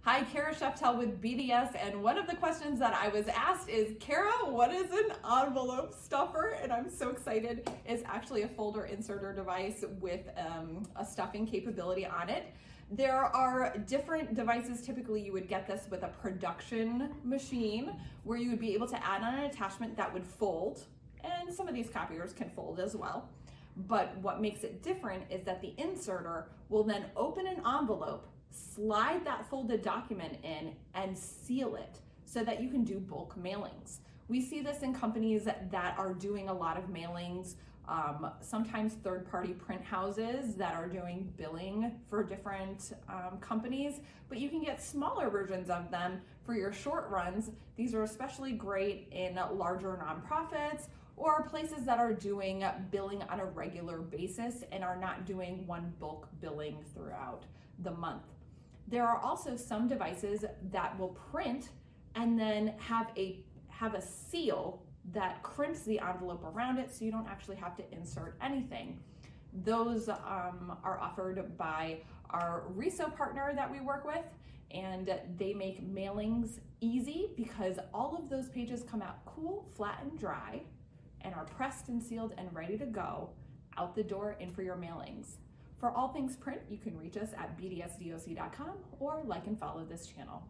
Hi, Kara Sheftel with BDS, and one of the questions that I was asked is, Kara, what is an envelope stuffer? And I'm so excited. It's actually a folder inserter device with a stuffing capability on it. There are different devices. Typically, you would get this with a production machine where you would be able to add on an attachment that would fold, and some of these copiers can fold as well. But what makes it different is that the inserter will then open an envelope, slide that folded document in, and seal it so that you can do bulk mailings. We see this in companies that are doing a lot of mailings, sometimes third-party print houses that are doing billing for different companies, but you can get smaller versions of them for your short runs. These are especially great in larger nonprofits or places that are doing billing on a regular basis and are not doing one bulk billing throughout the month. There are also some devices that will print and then have a seal that crimps the envelope around it so you don't actually have to insert anything. Those are offered by our RESO partner that we work with, and they make mailings easy because all of those pages come out cool, flat, and dry and are pressed and sealed and ready to go out the door and for your mailings. For all things print, you can reach us at bdsdoc.com or like and follow this channel.